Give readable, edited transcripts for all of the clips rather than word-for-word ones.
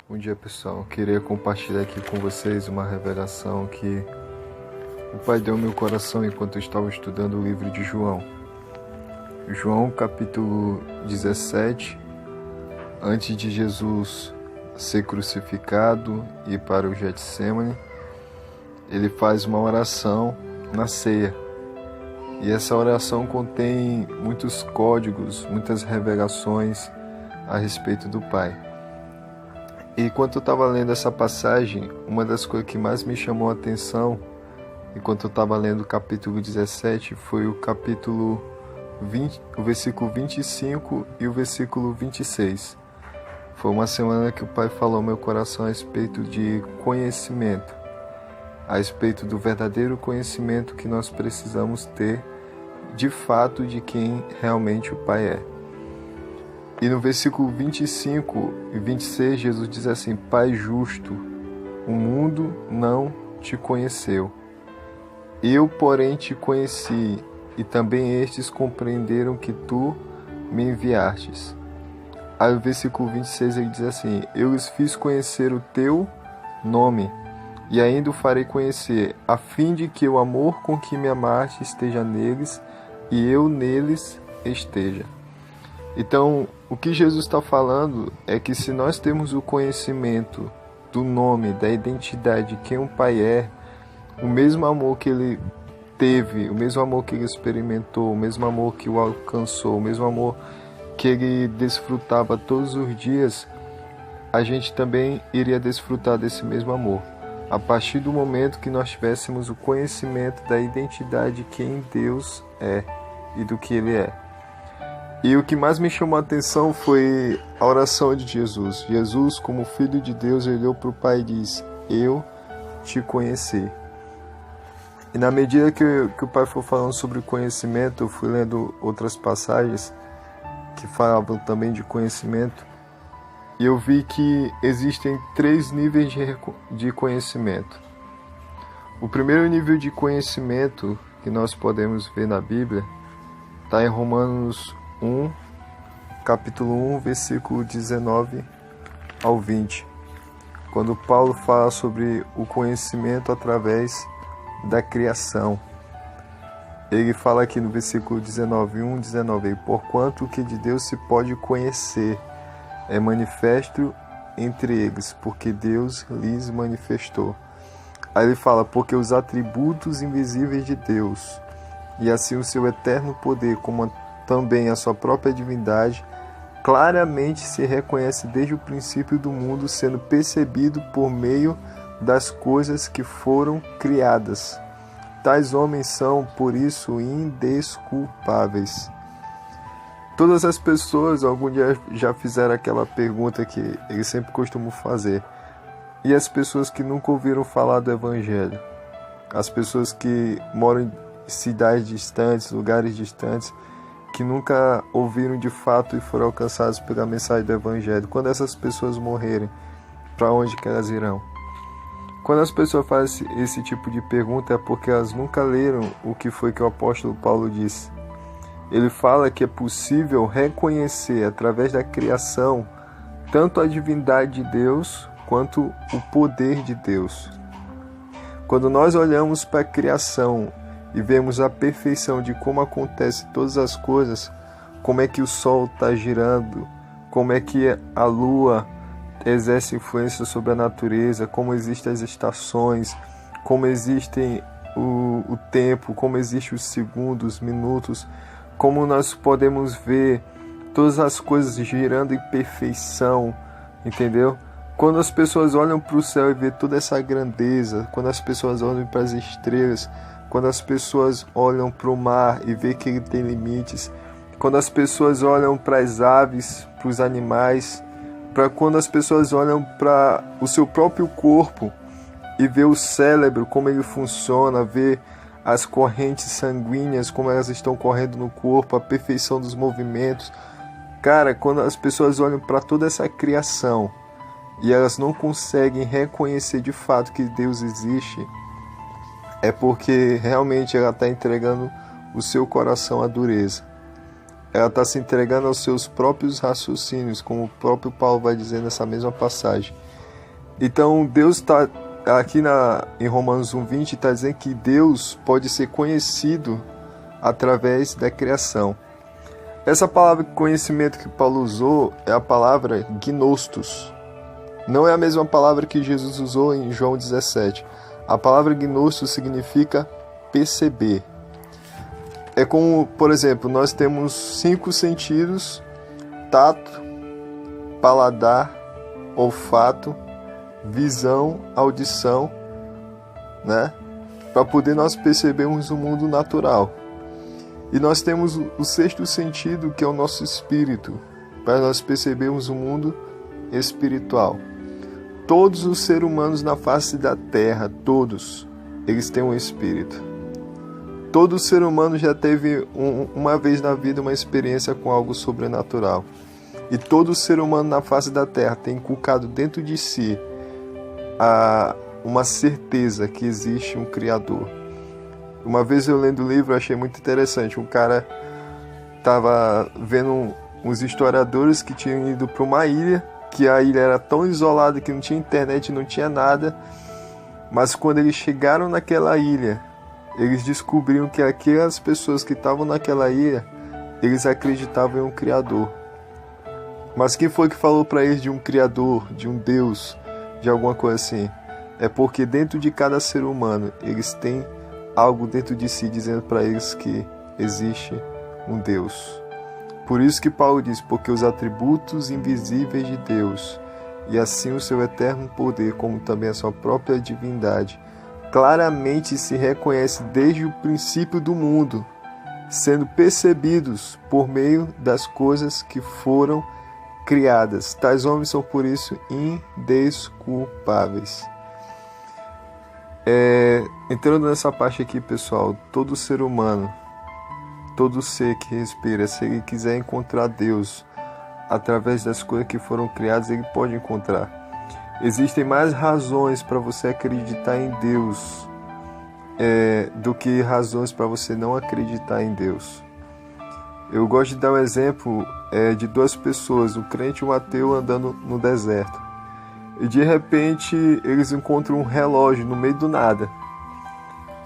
Bom dia, pessoal. Queria compartilhar aqui com vocês uma revelação que o Pai deu ao meu coração enquanto eu estava estudando o livro de João. João, capítulo 17, antes de Jesus ser crucificado e ir para o Getsemane, ele faz uma oração na ceia. E essa oração contém muitos códigos, muitas revelações a respeito do Pai. E enquanto eu estava lendo essa passagem, uma das coisas que mais me chamou a atenção, enquanto eu estava lendo o capítulo 17, foi o capítulo 20, o versículo 25 e o versículo 26. Foi uma semana que o Pai falou ao meu coração a respeito de conhecimento, a respeito do verdadeiro conhecimento que nós precisamos ter, de fato, de quem realmente o Pai é. E no versículo 25 e 26, Jesus diz assim: Pai justo, o mundo não te conheceu. Eu, porém, te conheci, e também estes compreenderam que tu me enviastes. Aí no versículo 26 ele diz assim: Eu lhes fiz conhecer o teu nome, e ainda o farei conhecer, a fim de que o amor com que me amaste esteja neles, e eu neles esteja. Então, o que Jesus está falando é que se nós temos o conhecimento do nome, da identidade de quem o Pai é, o mesmo amor que ele teve, o mesmo amor que ele experimentou, o mesmo amor que o alcançou, o mesmo amor que ele desfrutava todos os dias, a gente também iria desfrutar desse mesmo amor. A partir do momento que nós tivéssemos o conhecimento da identidade de quem Deus é e do que Ele é. E o que mais me chamou a atenção foi a oração de Jesus. Jesus, como Filho de Deus, olhou para o Pai e disse: Eu te conheci. E na medida que o Pai foi falando sobre conhecimento, eu fui lendo outras passagens que falavam também de conhecimento. E eu vi que existem 3 níveis de conhecimento. O primeiro nível de conhecimento que nós podemos ver na Bíblia está em Romanos 1, capítulo 1, versículo 19 ao 20, quando Paulo fala sobre o conhecimento através da criação. Ele fala aqui no versículo 19, porquanto o que de Deus se pode conhecer é manifesto entre eles, porque Deus lhes manifestou. Aí ele fala, porque os atributos invisíveis de Deus, e assim o seu eterno poder, como também a sua própria divindade, claramente se reconhece desde o princípio do mundo, sendo percebido por meio das coisas que foram criadas. Tais homens são, por isso, indesculpáveis. Todas as pessoas algum dia já fizeram aquela pergunta que eles sempre costumam fazer. E as pessoas que nunca ouviram falar do Evangelho? As pessoas que moram em cidades distantes, lugares distantes, que nunca ouviram de fato e foram alcançados pela mensagem do Evangelho. Quando essas pessoas morrerem, para onde que elas irão? Quando as pessoas fazem esse tipo de pergunta é porque elas nunca leram o que foi que o apóstolo Paulo disse. Ele fala que é possível reconhecer através da criação tanto a divindade de Deus quanto o poder de Deus. Quando nós olhamos para a criação e vemos a perfeição de como acontece todas as coisas, como é que o sol está girando, como é que a lua exerce influência sobre a natureza, como existem as estações, como existem o tempo, como existem os segundos, os minutos, como nós podemos ver todas as coisas girando em perfeição, entendeu? Quando as pessoas olham para o céu e vê toda essa grandeza, quando as pessoas olham para as estrelas, quando as pessoas olham para o mar e vê que ele tem limites, quando as pessoas olham para as aves, para os animais, quando as pessoas olham para o seu próprio corpo e vê o cérebro, como ele funciona, vê as correntes sanguíneas, como elas estão correndo no corpo, a perfeição dos movimentos. Cara, quando as pessoas olham para toda essa criação e elas não conseguem reconhecer de fato que Deus existe, é porque realmente ela está entregando o seu coração à dureza. Ela está se entregando aos seus próprios raciocínios, como o próprio Paulo vai dizer nessa mesma passagem. Então Deus está aqui em Romanos 1:20 está dizendo que Deus pode ser conhecido através da criação. Essa palavra conhecimento que Paulo usou é a palavra gnostos. Não é a mesma palavra que Jesus usou em João 17. A palavra gnostos significa perceber. É como, por exemplo, nós temos 5 sentidos: tato, paladar, olfato, visão, audição, né? Para poder nós percebermos o mundo natural. E nós temos o 6º sentido, que é o nosso espírito, para nós percebermos o mundo espiritual. Todos os seres humanos na face da terra, todos, eles têm um espírito. Todo ser humano já teve uma vez na vida uma experiência com algo sobrenatural. E todo ser humano na face da terra tem inculcado dentro de si uma certeza que existe um Criador. Uma vez eu lendo o livro, eu achei muito interessante. Um cara estava vendo uns historiadores que tinham ido para uma ilha, que a ilha era tão isolada que não tinha internet, não tinha nada. Mas quando eles chegaram naquela ilha, eles descobriram que aquelas pessoas que estavam naquela ilha, eles acreditavam em um Criador. Mas quem foi que falou para eles de um Criador, de um Deus, de alguma coisa assim? É porque dentro de cada ser humano, eles têm algo dentro de si dizendo para eles que existe um Deus. Por isso que Paulo diz: porque os atributos invisíveis de Deus, e assim o seu eterno poder, como também a sua própria divindade, claramente se reconhece desde o princípio do mundo, sendo percebidos por meio das coisas que foram criadas. Tais homens são por isso indesculpáveis. Entrando nessa parte aqui, pessoal, todo ser humano, todo ser que respira, se ele quiser encontrar Deus através das coisas que foram criadas, ele pode encontrar. Existem mais razões para você acreditar em Deus do que razões para você não acreditar em Deus. Eu gosto de dar um exemplo de 2 pessoas, um crente e um ateu, andando no deserto. E de repente eles encontram um relógio no meio do nada.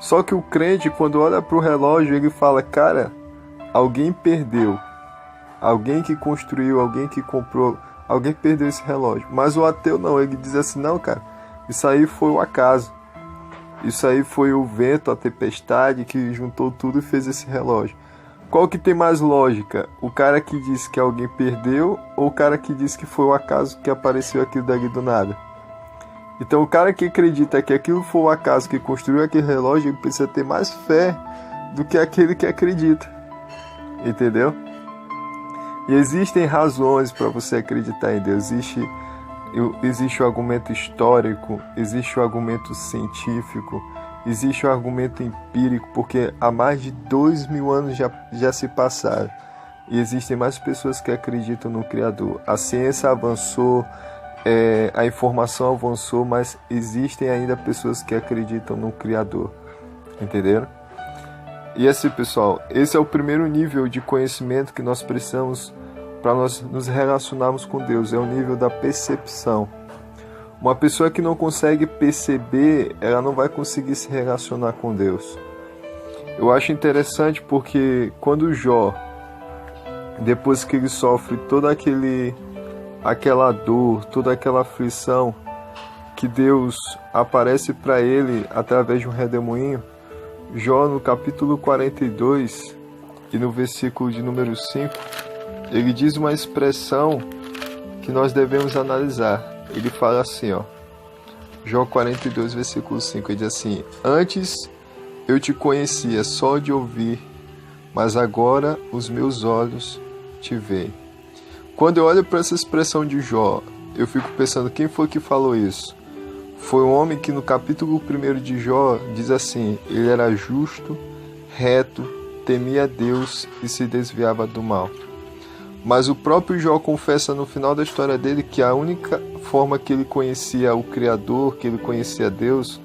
Só que o crente, quando olha para o relógio, ele fala: cara, alguém perdeu. Alguém que construiu, alguém que comprou, alguém perdeu esse relógio. Mas o ateu não, ele diz assim: não, cara, isso aí foi o acaso. Isso aí foi o vento, a tempestade que juntou tudo e fez esse relógio. Qual que tem mais lógica? O cara que diz que alguém perdeu ou o cara que diz que foi o acaso que apareceu aquilo dali do nada? Então o cara que acredita que aquilo foi o acaso que construiu aquele relógio, ele precisa ter mais fé do que aquele que acredita. Entendeu? E existem razões para você acreditar em Deus. Existe o argumento histórico, existe o argumento científico, existe o argumento empírico, porque há mais de 2000 anos já se passaram. E existem mais pessoas que acreditam no Criador. A ciência avançou, a informação avançou, mas existem ainda pessoas que acreditam no Criador. Entenderam? E assim, pessoal, esse é o primeiro nível de conhecimento que nós precisamos para nós nos relacionarmos com Deus. É o nível da percepção. Uma pessoa que não consegue perceber, ela não vai conseguir se relacionar com Deus. Eu acho interessante porque quando Jó, depois que ele sofre toda aquela dor, toda aquela aflição, que Deus aparece para ele através de um redemoinho, Jó no capítulo 42 e no versículo de número 5, ele diz uma expressão que nós devemos analisar. Ele fala assim, Jó 42, versículo 5, ele diz assim: antes eu te conhecia só de ouvir, mas agora os meus olhos te veem. Quando eu olho para essa expressão de Jó, eu fico pensando, quem foi que falou isso? Foi um homem que no capítulo 1 de Jó diz assim: ele era justo, reto, temia Deus e se desviava do mal. Mas o próprio Jó confessa no final da história dele que a única forma que ele conhecia o Criador, que ele conhecia Deus,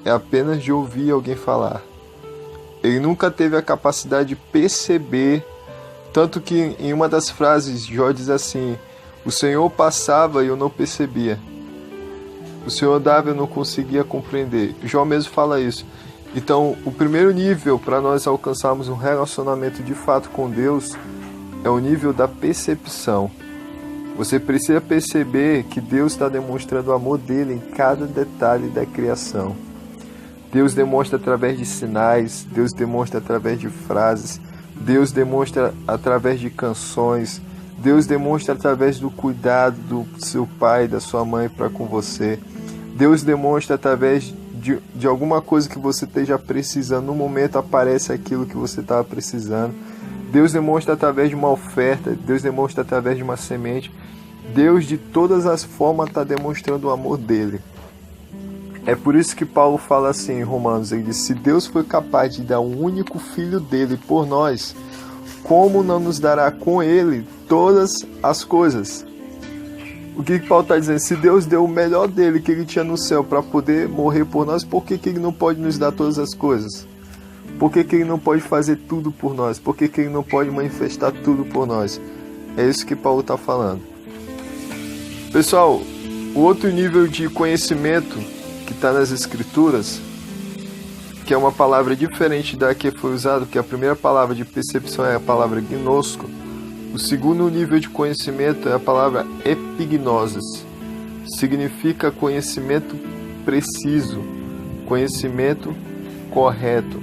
é apenas de ouvir alguém falar. Ele nunca teve a capacidade de perceber, tanto que em uma das frases Jó diz assim: o Senhor passava e eu não percebia. O Senhor andava e eu não conseguia compreender. João mesmo fala isso. Então, o primeiro nível para nós alcançarmos um relacionamento de fato com Deus é o nível da percepção. Você precisa perceber que Deus está demonstrando o amor dele em cada detalhe da criação. Deus demonstra através de sinais, Deus demonstra através de frases, Deus demonstra através de canções, Deus demonstra através do cuidado do seu pai, da sua mãe para com você. Deus demonstra através de alguma coisa que você esteja precisando. No momento aparece aquilo que você estava precisando. Deus demonstra através de uma oferta, Deus demonstra através de uma semente. Deus de todas as formas está demonstrando o amor dele. É por isso que Paulo fala assim em Romanos, ele diz: se Deus foi capaz de dar um único filho dele por nós, como não nos dará com ele todas as coisas? O que Paulo está dizendo? Se Deus deu o melhor dele que ele tinha no céu para poder morrer por nós, por que ele não pode nos dar todas as coisas? Por que ele não pode fazer tudo por nós? Por que ele não pode manifestar tudo por nós? É isso que Paulo está falando. Pessoal, o outro nível de conhecimento que está nas Escrituras, que é uma palavra diferente da que foi usada, porque a primeira palavra de percepção é a palavra gnosco. O segundo nível de conhecimento é a palavra epignosis. Significa conhecimento preciso, conhecimento correto.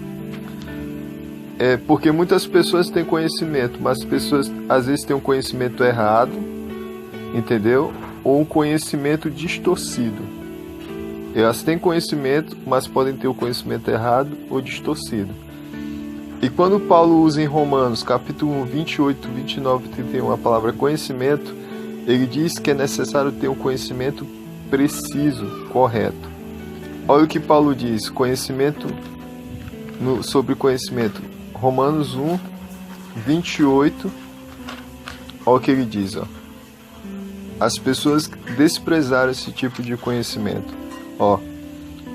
Porque muitas pessoas têm conhecimento, mas as pessoas às vezes têm um conhecimento errado, entendeu? Ou um conhecimento distorcido. Elas têm conhecimento, mas podem ter o conhecimento errado ou distorcido. E quando Paulo usa em Romanos, capítulo 1, 28, 29 e 31, a palavra conhecimento, ele diz que é necessário ter um conhecimento preciso, correto. Olha o que Paulo diz, sobre conhecimento. Romanos 1, 28, olha o que ele diz, ó. As pessoas desprezaram esse tipo de conhecimento.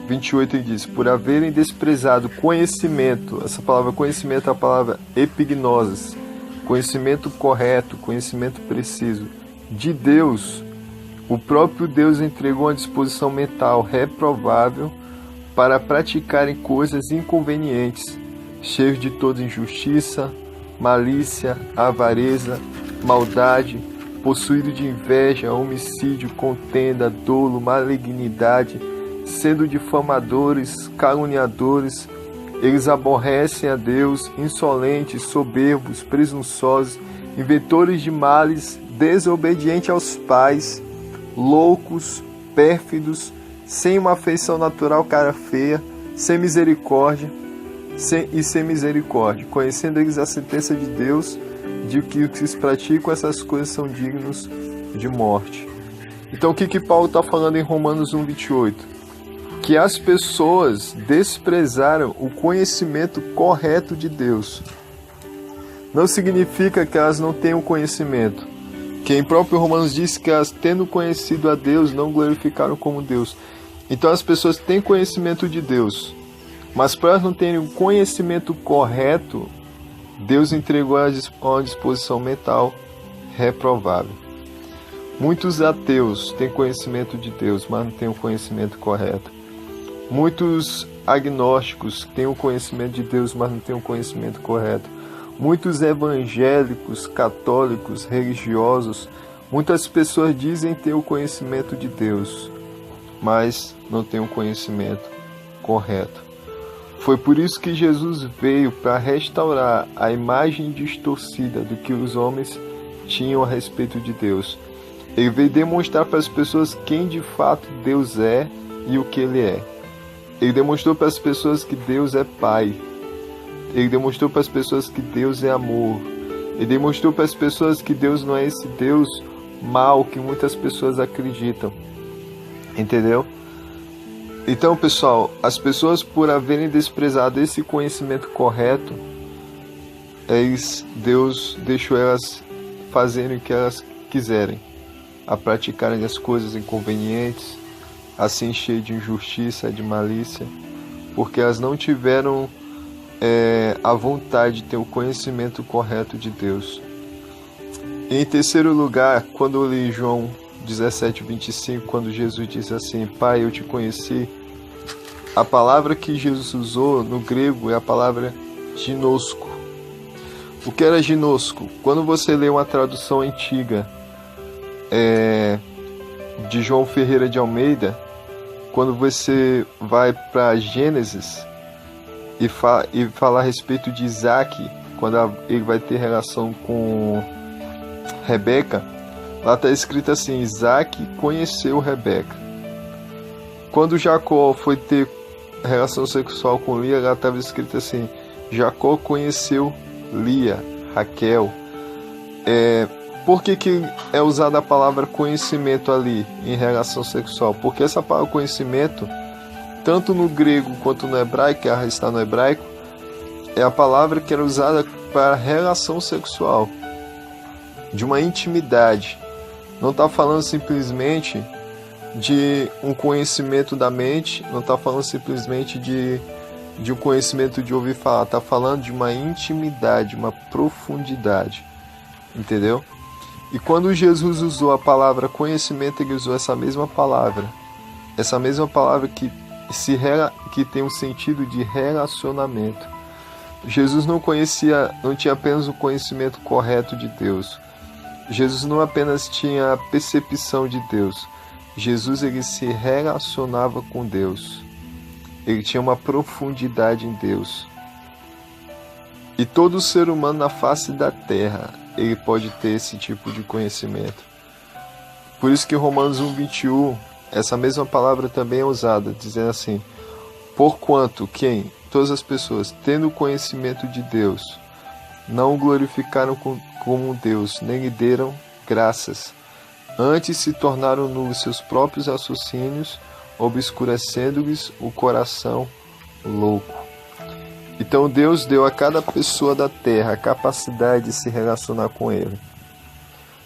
28 ele diz: por haverem desprezado conhecimento, essa palavra conhecimento é a palavra epignosis, conhecimento correto, conhecimento preciso, de Deus, o próprio Deus entregou uma disposição mental reprovável para praticarem coisas inconvenientes, cheios de toda injustiça, malícia, avareza, maldade, possuído de inveja, homicídio, contenda, dolo, malignidade, sendo difamadores, caluniadores, eles aborrecem a Deus, insolentes, soberbos, presunçosos, inventores de males, desobedientes aos pais, loucos, pérfidos, sem uma afeição natural, cara feia, sem misericórdia, conhecendo eles a sentença de Deus, de que os que praticam essas coisas são dignos de morte. Então o que Paulo está falando em Romanos 1, 28? Que as pessoas desprezaram o conhecimento correto de Deus. Não significa que elas não tenham conhecimento. Que em próprio Romanos diz que elas, tendo conhecido a Deus, não glorificaram como Deus. Então as pessoas têm conhecimento de Deus, mas para elas não terem o conhecimento correto, Deus entregou a uma disposição mental reprovável. Muitos ateus têm conhecimento de Deus, mas não têm o conhecimento correto. Muitos agnósticos têm o conhecimento de Deus, mas não têm o conhecimento correto. Muitos evangélicos, católicos, religiosos, muitas pessoas dizem ter o conhecimento de Deus, mas não têm o conhecimento correto. Foi por isso que Jesus veio para restaurar a imagem distorcida do que os homens tinham a respeito de Deus. Ele veio demonstrar para as pessoas quem de fato Deus é e o que Ele é. Ele demonstrou para as pessoas que Deus é Pai. Ele demonstrou para as pessoas que Deus é amor. Ele demonstrou para as pessoas que Deus não é esse Deus mau que muitas pessoas acreditam. Entendeu? Então, pessoal, as pessoas, por haverem desprezado esse conhecimento correto, Deus deixou elas fazerem o que elas quiserem, a praticarem as coisas inconvenientes, a se encher de injustiça, de malícia, porque elas não tiveram a vontade de ter o conhecimento correto de Deus. Em terceiro lugar, quando eu li João 17:25, quando Jesus diz assim: Pai, eu te conheci, a palavra que Jesus usou no grego é a palavra ginosco. O que era ginosco? Quando você lê uma tradução antiga de João Ferreira de Almeida, quando você vai para Gênesis e fala a respeito de Isaac, quando ele vai ter relação com Rebeca, lá está escrito assim: Isaac conheceu Rebeca. Quando Jacó foi ter relação sexual com Lia, lá estava escrito assim: Jacó conheceu Lia, Raquel. Por que é usada a palavra conhecimento ali em relação sexual? Porque essa palavra conhecimento, tanto no grego quanto no hebraico, que está no hebraico, é a palavra que era usada para relação sexual, de uma intimidade. Não está falando simplesmente de um conhecimento da mente, não está falando simplesmente de um conhecimento de ouvir falar, está falando de uma intimidade, uma profundidade, entendeu? E quando Jesus usou a palavra conhecimento, ele usou essa mesma palavra que tem um sentido de relacionamento. Jesus não tinha apenas o conhecimento correto de Deus. Jesus não apenas tinha a percepção de Deus. Jesus, ele se relacionava com Deus. Ele tinha uma profundidade em Deus. E todo ser humano na face da terra, ele pode ter esse tipo de conhecimento. Por isso que em Romanos 1:21, essa mesma palavra também é usada, dizendo assim: porquanto quem? Todas as pessoas, tendo conhecimento de Deus, não o glorificaram como Deus, nem lhe deram graças. Antes se tornaram nulos seus próprios raciocínios, obscurecendo-lhes o coração louco. Então Deus deu a cada pessoa da terra a capacidade de se relacionar com Ele.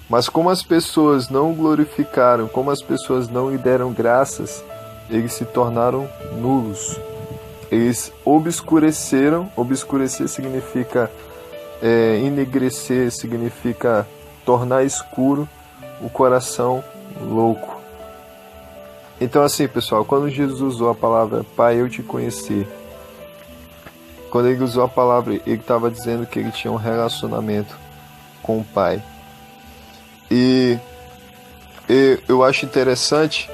Mas como as pessoas não o glorificaram, como as pessoas não lhe deram graças, eles se tornaram nulos. Eles obscureceram. Obscurecer significa enegrecer, significa tornar escuro o coração louco. Então assim, pessoal, quando Jesus usou a palavra Pai, eu te conheci, quando ele usou a palavra, ele estava dizendo que ele tinha um relacionamento com o Pai. E eu acho interessante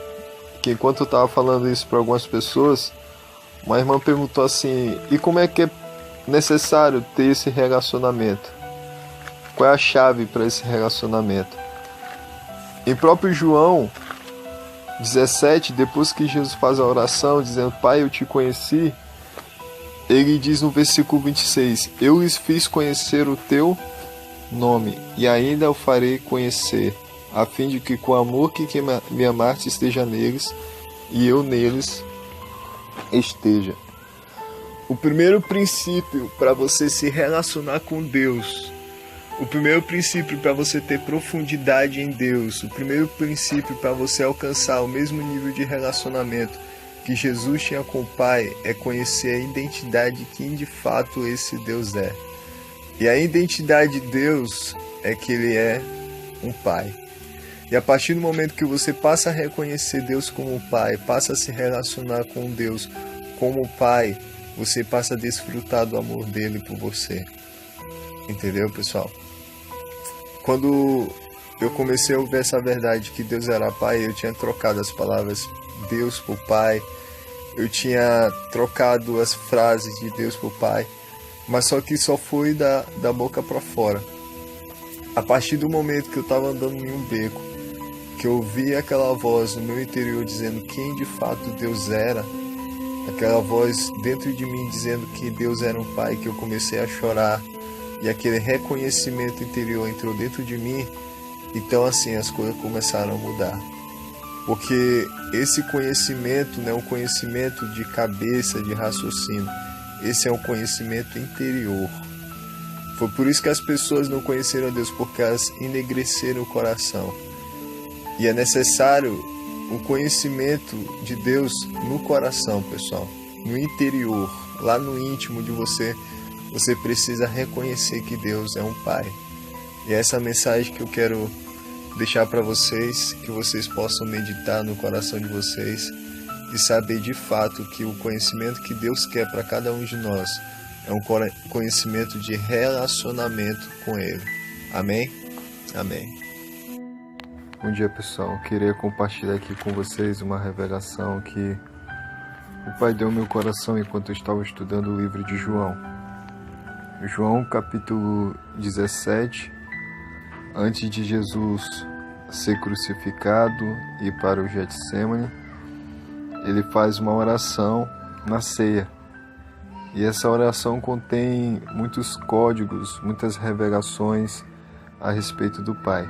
que enquanto eu estava falando isso para algumas pessoas, uma irmã perguntou assim: e como é que é necessário ter esse relacionamento? Qual é a chave para esse relacionamento? Em próprio João 17, depois que Jesus faz a oração dizendo Pai, eu te conheci, ele diz no versículo 26: eu lhes fiz conhecer o teu nome, e ainda o farei conhecer, a fim de que com o amor que me amaste esteja neles, e eu neles esteja. O primeiro princípio para você se relacionar com Deus, o primeiro princípio para você ter profundidade em Deus, o primeiro princípio para você alcançar o mesmo nível de relacionamento que Jesus tinha com o Pai, é conhecer a identidade de quem de fato esse Deus é. E a identidade de Deus é que Ele é um Pai. E a partir do momento que você passa a reconhecer Deus como Pai, passa a se relacionar com Deus como Pai, você passa a desfrutar do amor dele por você. Entendeu, pessoal? Quando eu comecei a ouvir essa verdade que Deus era Pai, eu tinha trocado as palavras Deus por Pai, eu tinha trocado as frases de Deus por Pai, mas só que só foi da boca para fora. A partir do momento que eu estava andando em um beco, que eu ouvi aquela voz no meu interior dizendo quem de fato Deus era, aquela voz dentro de mim dizendo que Deus era um Pai, que eu comecei a chorar, e aquele reconhecimento interior entrou dentro de mim, então assim as coisas começaram a mudar. Porque esse conhecimento não é um conhecimento de cabeça, de raciocínio, esse é um conhecimento interior. Foi por isso que as pessoas não conheceram a Deus, porque elas enegreceram o coração. E é necessário o conhecimento de Deus no coração, pessoal, no interior, lá no íntimo de você. Você precisa reconhecer que Deus é um Pai. E essa mensagem que eu quero deixar para vocês, que vocês possam meditar no coração de vocês e saber de fato que o conhecimento que Deus quer para cada um de nós é um conhecimento de relacionamento com Ele. Amém? Amém. Bom dia, pessoal. Eu queria compartilhar aqui com vocês uma revelação que o Pai deu ao meu coração enquanto eu estava estudando o livro de João. João capítulo 17, antes de Jesus ser crucificado e ir para o Getsemane, ele faz uma oração na ceia. E essa oração contém muitos códigos, muitas revelações a respeito do Pai.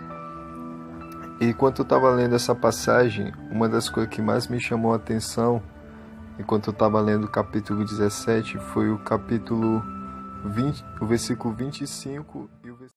E enquanto eu estava lendo essa passagem, uma das coisas que mais me chamou a atenção, enquanto eu estava lendo o capítulo 17, foi o capítulo 20, o versículo 25 e o versículo